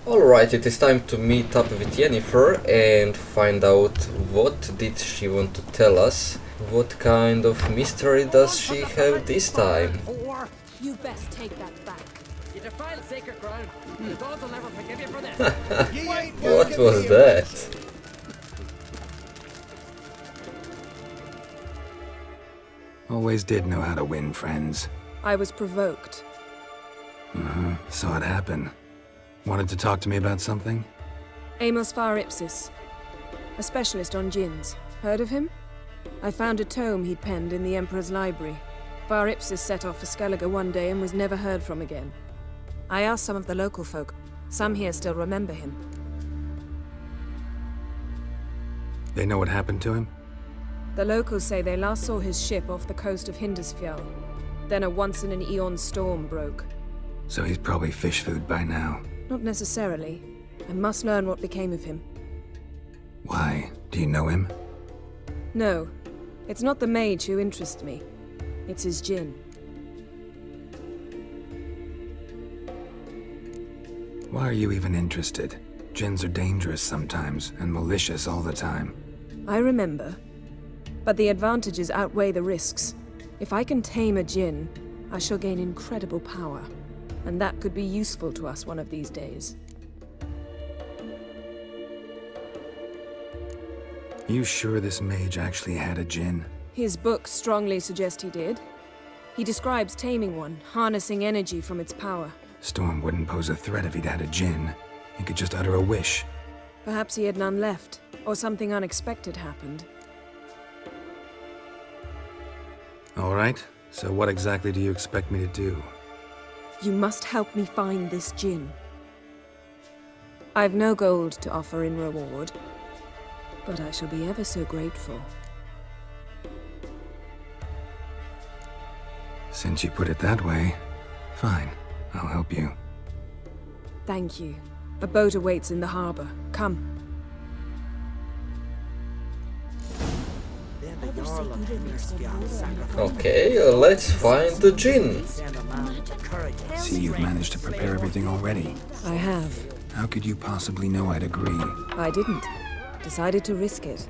Alright, it is time to meet up with Yennefer and find out what did she want to tell us. What kind of mystery does she have this time? You best take that back. You defiled sacred ground. The gods will never forgive you for this. What was that? Always did know how to win friends. I was provoked. Saw it happen. Wanted to talk to me about something? Amos Far Ipsis, a specialist on djinns. Heard of him? I found a tome he'd penned in the Emperor's library. Far Ipsis set off for Skellige one day and was never heard from again. I asked some of the local folk. Some here still remember him. They know what happened to him? The locals say they last saw his ship off the coast of Hindisfjall. Then a once-in-an-eon storm broke. So he's probably fish food by now. Not necessarily. I must learn what became of him. Why? Do you know him? No. It's not the mage who interests me. It's his djinn. Why are you even interested? Djinns are dangerous sometimes, and malicious all the time. I remember. But the advantages outweigh the risks. If I can tame a djinn, I shall gain incredible power. And that could be useful to us one of these days. You sure this mage actually had a djinn? His books strongly suggest he did. He describes taming one, harnessing energy from its power. Storm wouldn't pose a threat if he'd had a djinn. He could just utter a wish. Perhaps he had none left, or something unexpected happened. All right, so what exactly do you expect me to do? You must help me find this djinn. I've no gold to offer in reward, but I shall be ever so grateful. Since you put it that way, fine, I'll help you. Thank you. A boat awaits in the harbor. Come. Okay, let's find the djinn. See, you've managed to prepare everything already. I have. How could you possibly know I'd agree? I didn't. Decided to risk it.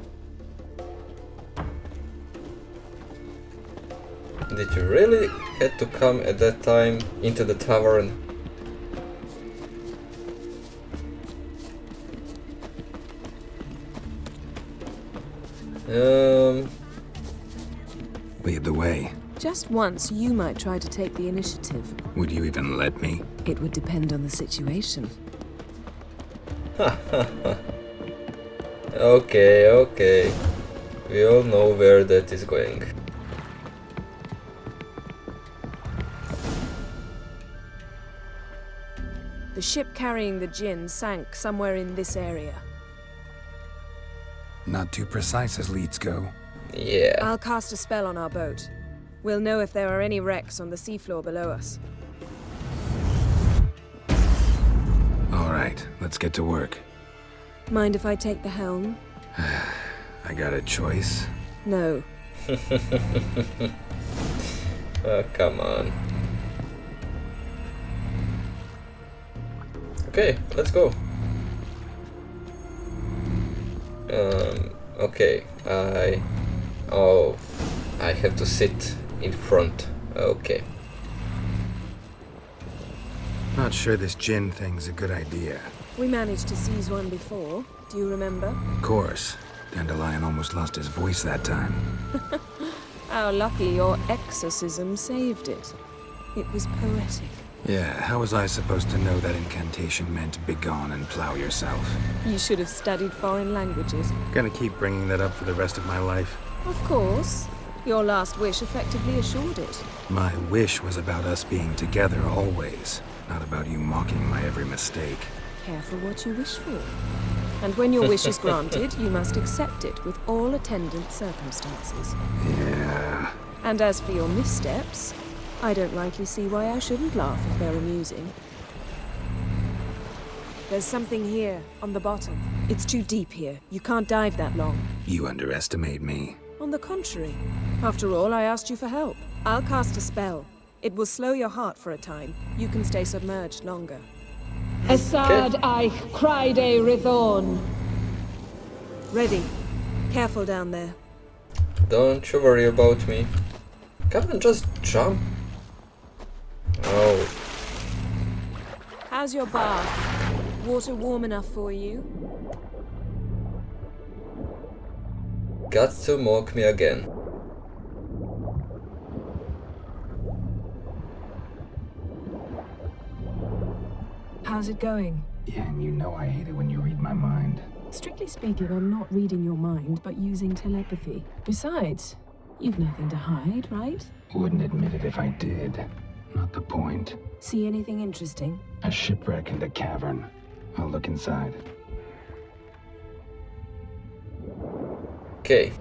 Did you really had to come at that time into the tavern? Lead the way. Just once, you might try to take the initiative. Would you even let me? It would depend on the situation. Okay. We all know where that is going. The ship carrying the djinn sank somewhere in this area. Not too precise as leads go. Yeah. I'll cast a spell on our boat. We'll know if there are any wrecks on the seafloor below us. All right, let's get to work. Mind if I take the helm? I got a choice. No. Oh, come on. Okay, let's go. Okay, I have to sit in front. Okay. Not sure this djinn thing's a good idea. We managed to seize one before. Do you remember? Of course. Dandelion almost lost his voice that time. How lucky your exorcism saved it. It was poetic. Yeah, how was I supposed to know that incantation meant begone and plow yourself? You should have studied foreign languages. Gonna keep bringing that up for the rest of my life. Of course. Your last wish effectively assured it. My wish was about us being together always, not about you mocking my every mistake. Careful what you wish for. And when your wish is granted, you must accept it with all attendant circumstances. Yeah. And as for your missteps, I don't rightly see why I shouldn't laugh if they're amusing. There's something here, on the bottom. It's too deep here. You can't dive that long. You underestimate me. On the contrary. After all, I asked you for help. I'll cast a spell. It will slow your heart for a time. You can stay submerged longer. Assad I Criday Rithorn. Ready. Careful down there. Don't you worry about me. Come on, just jump. Oh, How's your bath? Water warm enough for you? got to mock me again. How's it going? Yeah, and you know I hate it when you read my mind. Strictly speaking, I'm not reading your mind, but using telepathy. Besides, you've nothing to hide, right? Wouldn't admit it if I did. Not the point. See anything interesting? A shipwreck and a cavern. I'll look inside. Okay.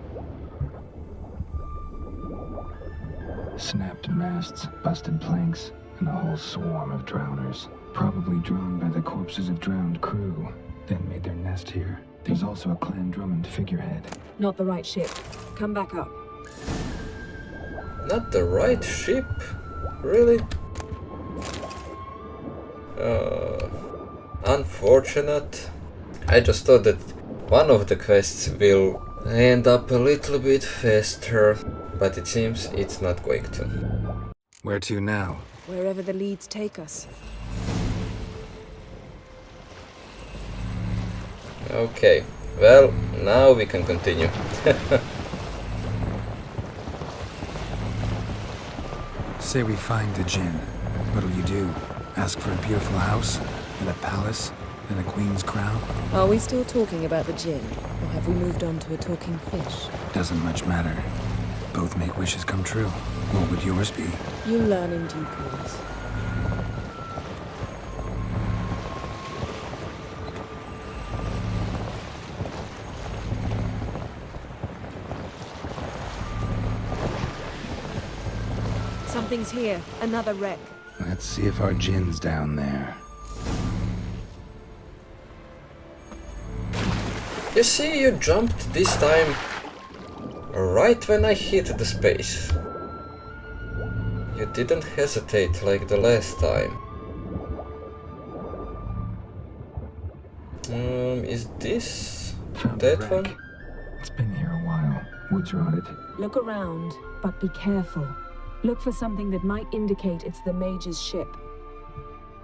Snapped masts, busted planks, and a whole swarm of drowners. Probably drawn by the corpses of drowned crew, then made their nest here. There's also a Clan Drummond figurehead. Not the right ship. Come back up. Not the right ship? Really? Unfortunate. I just thought that one of the quests will end up a little bit faster, but it seems it's not going to. Where to now? Wherever the leads take us. Okay, well, now we can continue. Say we find the Jinn. What'll you do? Ask for a beautiful house? And a palace? And a queen's crown? Are we still talking about the Jinn? Or have we moved on to a talking fish? Doesn't much matter. Both make wishes come true. What would yours be? You'll learn in due course. Something's here. Another wreck. Let's see if our Jinn's down there. You see, you jumped this time right when I hit the space. You didn't hesitate like the last time. Is this Found that the wreck. one? It's been here a while. Woods rotted. Look around, but be careful. Look for something that might indicate it's the mage's ship.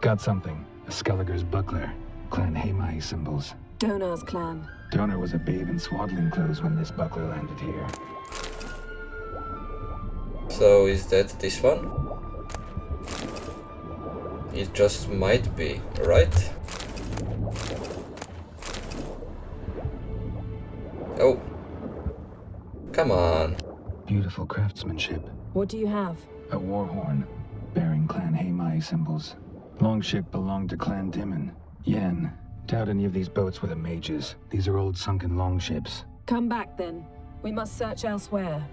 Got something. A Skelliger's buckler. Clan Haemai symbols. Donar's clan. Donar was a babe in swaddling clothes when this buckler landed here. So is that this one? It just might be, right? Oh. Come on. Beautiful craftsmanship. What do you have? A war horn, bearing Clan Haemai symbols. Longship belonged to Clan Dimon. Yen, doubt any of these boats were the mages. These are old sunken longships. Come back then. We must search elsewhere.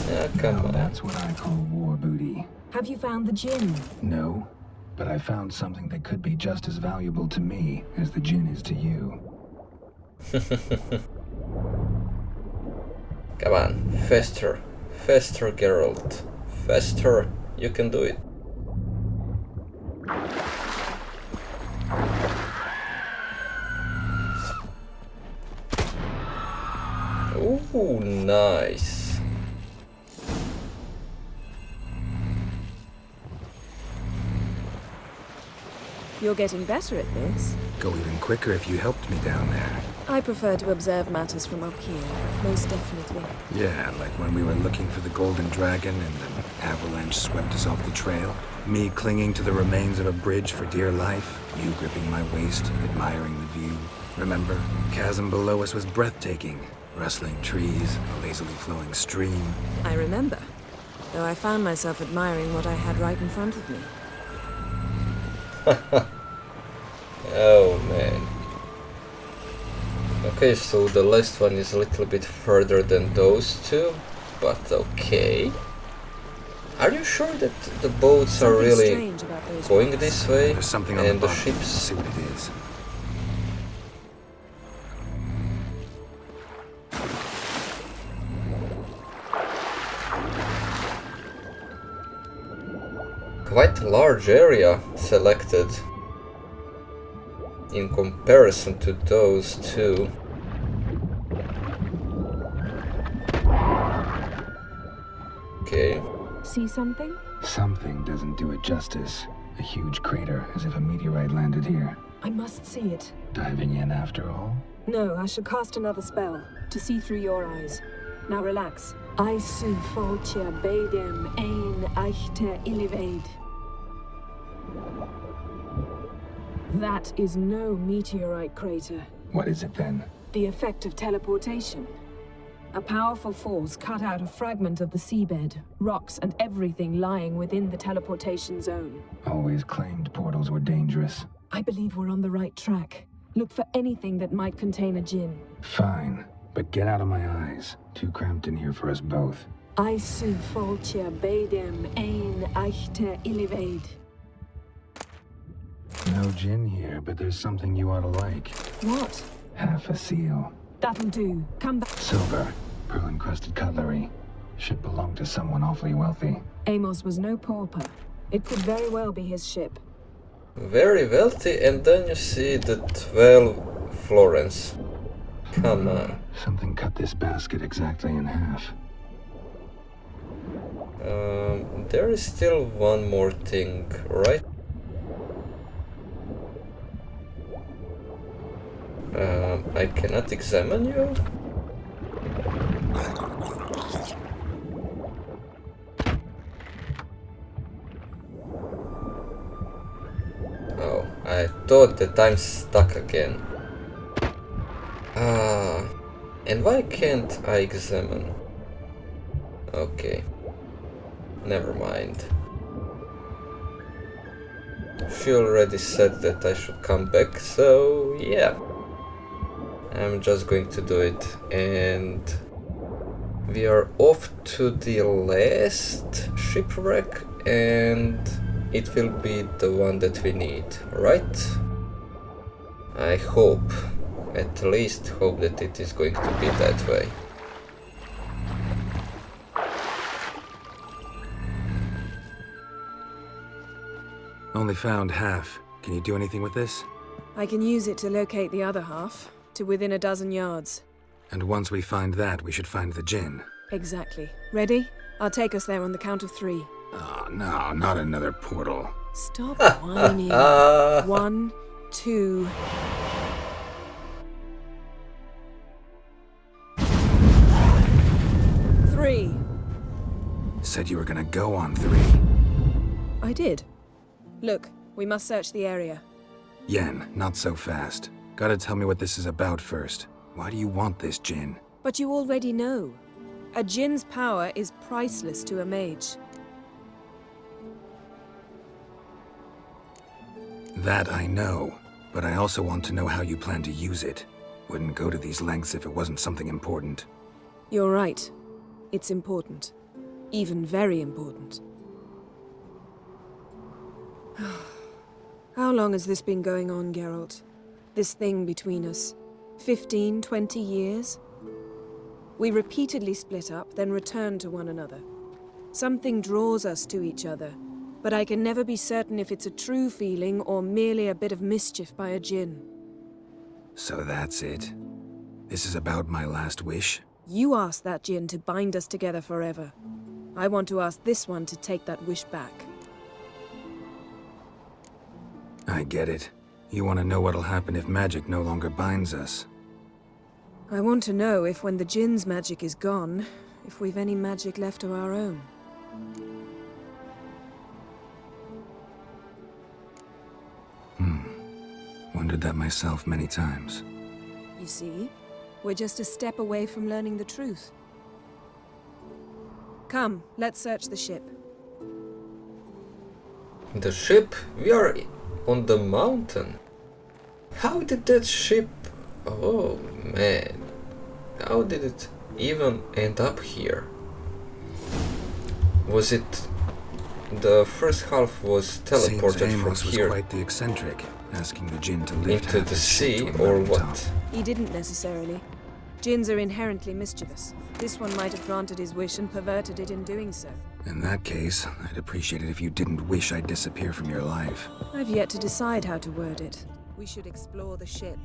Yeah, come Now on. that's what I call war booty. Have you found the Jinn? No, but I found something that could be just as valuable to me as the Jinn is to you. Come on, faster. Faster, Geralt. Faster. You can do it. Ooh, nice. You're getting better at this. Go even quicker if you helped me down there. I prefer to observe matters from up here, most definitely. Yeah, like when we were looking for the Golden Dragon and an avalanche swept us off the trail. Me clinging to the remains of a bridge for dear life. You gripping my waist, admiring the view. Remember, chasm below us was breathtaking. Rustling trees, a lazily flowing stream. I remember, though I found myself admiring what I had right in front of me. Oh man. Okay, so the last one is a little bit further than those two, but okay. Are you sure that the boats are Something really strange about those going rocks. this way? There's something on And the the bottom. ships? See what it is. Quite a large area selected. in comparison to those two. Okay. See something? Something doesn't do it justice. A huge crater, as if a meteorite landed here. I must see it. Diving in after all? No, I shall cast another spell to see through your eyes. Now relax. I su foltia bedem ein eichte illivaid. That is no meteorite crater. What is it then? The effect of teleportation. A powerful force cut out a fragment of the seabed, rocks and everything lying within the teleportation zone. Always claimed portals were dangerous. I believe we're on the right track. Look for anything that might contain a djinn. Fine, but get out of my eyes. Too cramped in here for us both. I su foltia bedem ein eichte illivaid. No gin here, but there's something you ought to like. What? Half a seal. That'll do. Come back. Silver. Pearl-encrusted cutlery. Should belong to someone awfully wealthy. Amos was no pauper. It could very well be his ship. Very wealthy, and then you see the 12 florins. Come on. Something cut this basket exactly in half. There is still one more thing, right? I cannot examine you? Oh, I thought that I'm stuck again. And why can't I examine? Okay. Never mind. She already said that I should come back, so yeah. I'm just going to do it, and we are off to the last shipwreck, and it will be the one that we need, right? I hope, at least hope that it is going to be that way. Only found half. Can you do anything with this? I can use it to locate the other half, to within a dozen yards. And once we find that, we should find the gin. Exactly. Ready? I'll take us there on the count of 3. Oh, no, not another portal. Stop whining. 1, 2... Three. Said you were gonna go on 3. I did. Look, we must search the area. Yen, not so fast. Gotta tell me what this is about first. Why do you want this gin? But you already know. A djinn's power is priceless to a mage. That I know, but I also want to know how you plan to use it. Wouldn't go to these lengths if it wasn't something important. You're right. It's important. Even very important. How long has this been going on, Geralt? This thing between us? 15, 20 years? We repeatedly split up, then returned to one another. Something draws us to each other, but I can never be certain if it's a true feeling or merely a bit of mischief by a djinn. So that's it. This is about my last wish? You asked that djinn to bind us together forever. I want to ask this one to take that wish back. I get it. You want to know what'll happen if magic no longer binds us. I want to know if when the djinn's magic is gone, if we've any magic left of our own. Wondered that myself many times. You see? We're just a step away from learning the truth. Come, let's search the ship. The ship? We are on the mountain. How did that ship... Oh man. How did it even end up here? Was it... The first half was teleported Seems from Amos was here quite the eccentric, asking the djinn to lift into half the his ship sea, to a or mountaintop. what? He didn't necessarily. Djinns are inherently mischievous. This one might have granted his wish and perverted it in doing so. In that case, I'd appreciate it if you didn't wish I'd disappear from your life. I've yet to decide how to word it. We should explore the ship.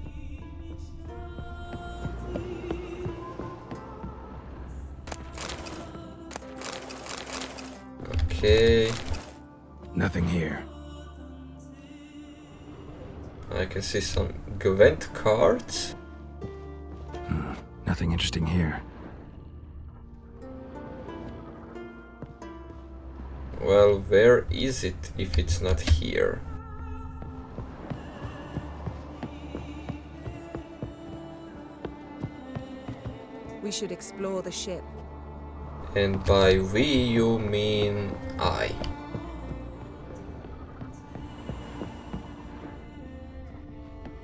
Okay. Nothing here. I can see some Gwent cards. Nothing interesting here. Well, where is it if it's not here? We should explore the ship. And by we you mean I.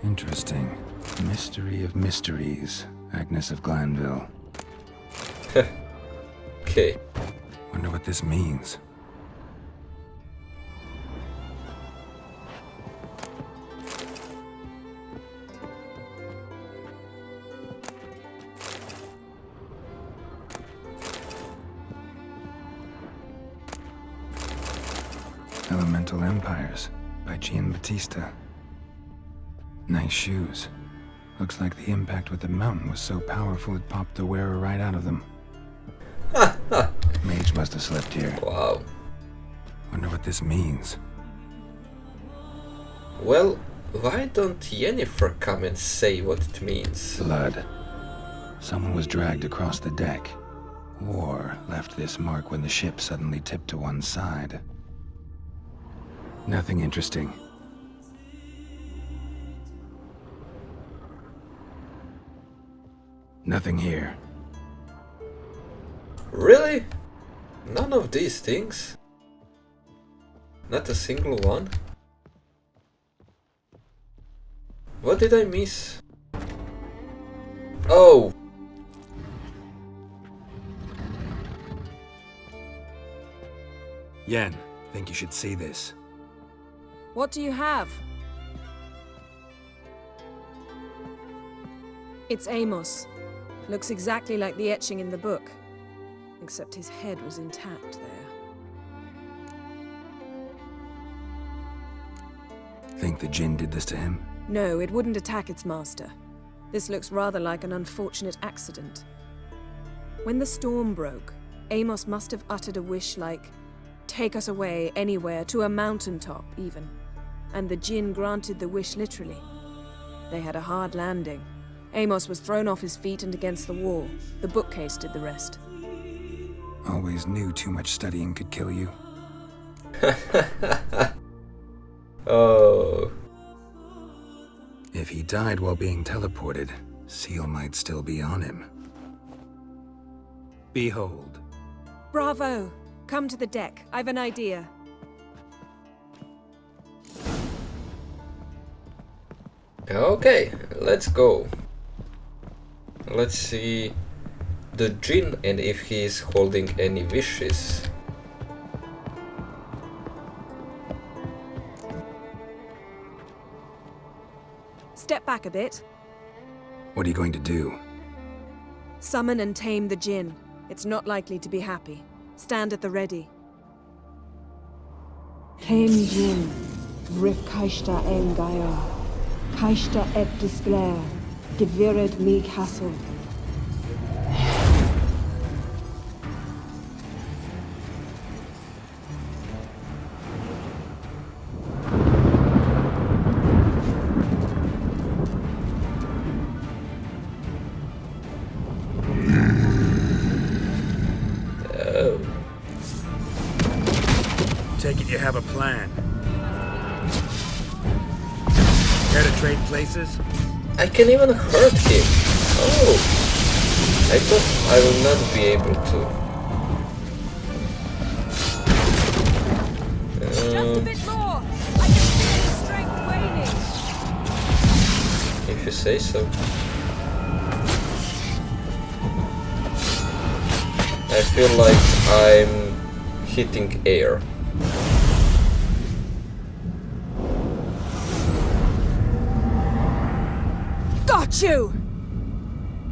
Interesting. Mystery of mysteries. Agnes of Glanville. Okay. Wonder what this means. Elemental Empires by Giambattista. Nice shoes. Looks like the impact with the mountain was so powerful it popped the wearer right out of them. Mage must have slept here. Wow. Wonder what this means. Well, why don't Yennefer come and say what it means? Blood. Someone was dragged across the deck. War left this mark when the ship suddenly tipped to one side. Nothing interesting. Nothing here. Really? None of these things? Not a single one? What did I miss? Oh! Yen, think you should see this. What do you have? It's Amos. Looks exactly like the etching in the book. Except his head was intact there. Think the Jinn did this to him? No, it wouldn't attack its master. This looks rather like an unfortunate accident. When the storm broke, Amos must have uttered a wish like, "Take us away, anywhere, to a mountaintop, even." And the Jinn granted the wish literally. They had a hard landing. Amos was thrown off his feet and against the wall. The bookcase did the rest. Always knew too much studying could kill you. Oh. If he died while being teleported, Seal might still be on him. Behold. Bravo! Come to the deck. I've an idea. Okay, let's go. Let's see the Jinn and if he is holding any wishes. Step back a bit. What are you going to do? Summon and tame the Jinn. It's not likely to be happy. Stand at the ready. Tame Jinn, Rif Kaishta en Gaia, Kaishta et Displair, Gevired me Castle. Take it you have a plan. Care to trade places? I can even hurt him. Oh. I thought I will not be able to. Just a bit more! I can feel his strength waning! If you say so. I feel like I'm hitting air. Got you!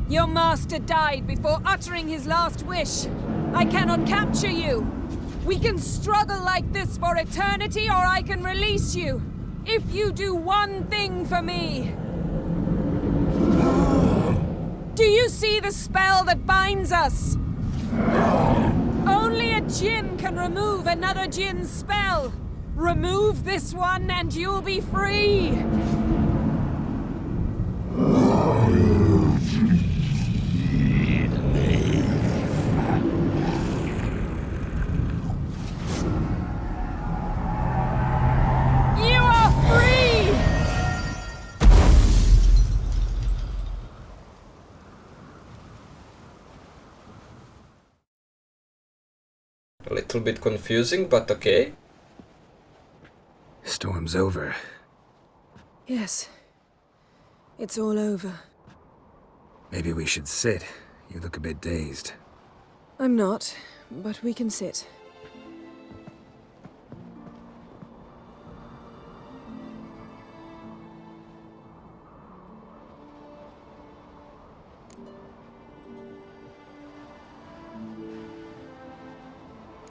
Your master died before uttering his last wish. I cannot capture you. We can struggle like this for eternity, or I can release you. if you do one thing for me. Do you see the spell that binds us? Only a djinn can remove another djinn's spell. Remove this one and you'll be free. You are free! A little bit confusing, but okay. Storm's over. Yes. It's all over. Maybe we should sit. You look a bit dazed. I'm not, but we can sit.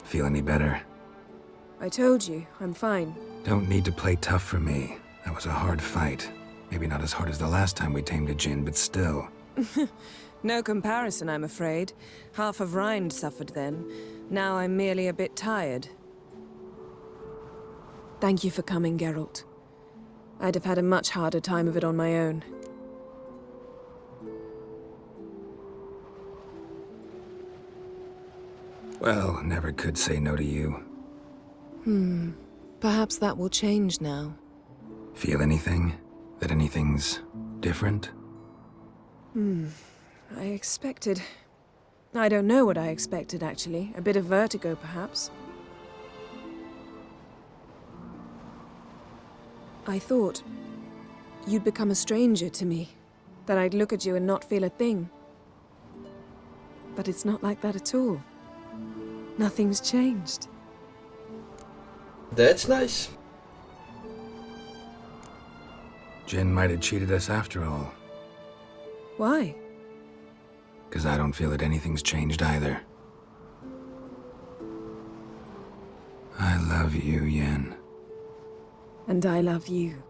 Feel any better? I told you, I'm fine. Don't need to play tough for me. That was a hard fight. Maybe not as hard as the last time we tamed a djinn, but still. No comparison, I'm afraid. Half of Rind suffered then. Now I'm merely a bit tired. Thank you for coming, Geralt. I'd have had a much harder time of it on my own. Well, never could say no to you. Perhaps that will change now. Feel anything? That anything's different? I expected... I don't know what I expected, actually. A bit of vertigo, perhaps. I thought you'd become a stranger to me. That I'd look at you and not feel a thing. But it's not like that at all. Nothing's changed. That's nice. Jinn might have cheated us after all. Why? 'Cause I don't feel that anything's changed either. I love you, Yen. And I love you.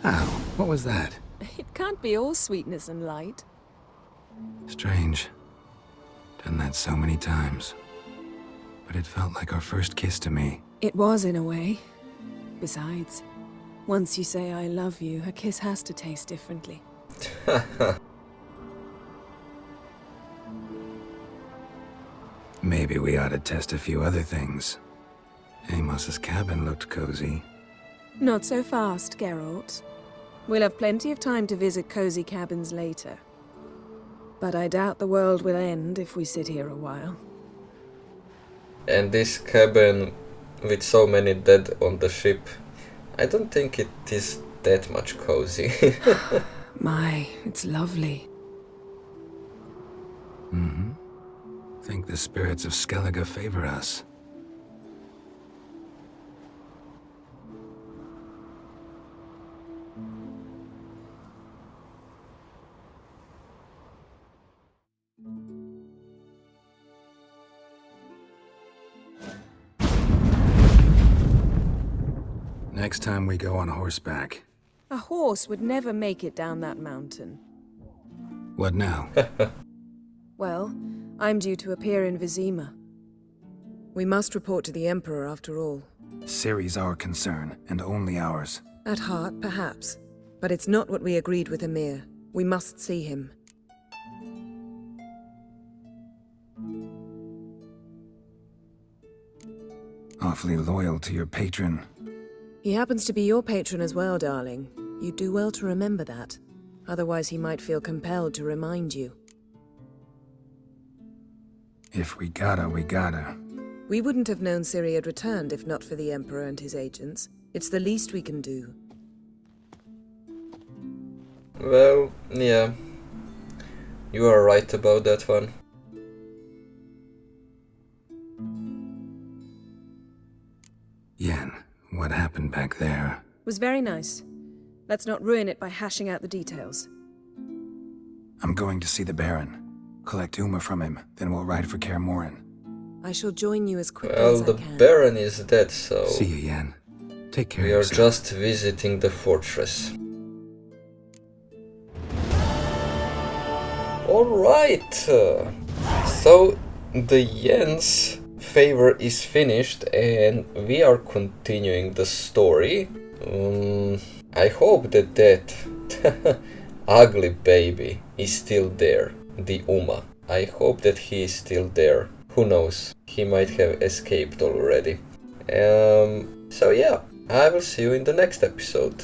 Ow, what was that? It can't be all sweetness and light. Strange. Done that so many times. But it felt like our first kiss to me. It was, in a way. Besides, once you say I love you, a kiss has to taste differently. Maybe we ought to test a few other things. Amos's cabin looked cozy. Not so fast, Geralt. We'll have plenty of time to visit cozy cabins later. But I doubt the world will end if we sit here a while. And this cabin with so many dead on the ship, I don't think it is that much cozy. My, it's lovely. Mm-hmm. Think the spirits of Skellige favor us. Next time we go on horseback. A horse would never make it down that mountain. What now? Well, I'm due to appear in Vizima. We must report to the Emperor after all. Ciri's our concern, and only ours. At heart, perhaps. But it's not what we agreed with Emir. We must see him. Awfully loyal to your patron. He happens to be your patron as well, darling. You'd do well to remember that. Otherwise he might feel compelled to remind you. If we gotta, we gotta. We wouldn't have known Ciri had returned if not for the Emperor and his agents. It's the least we can do. Well, yeah. You are right about that one. Yen, what happened back there? Was very nice. Let's not ruin it by hashing out the details. I'm going to see the Baron. Collect Uma from him, then we'll ride for Kaer Morhen. I shall join you as quickly Well, as I the can. Baron is dead, so See you, Yen. Take care we of are yourself. just visiting the fortress. Alright, so the Yen's favor is finished and we are continuing the story. I hope that ugly baby is still there, the Uma. I hope that he is still there. Who knows, he might have escaped already. So yeah, I will see you in the next episode.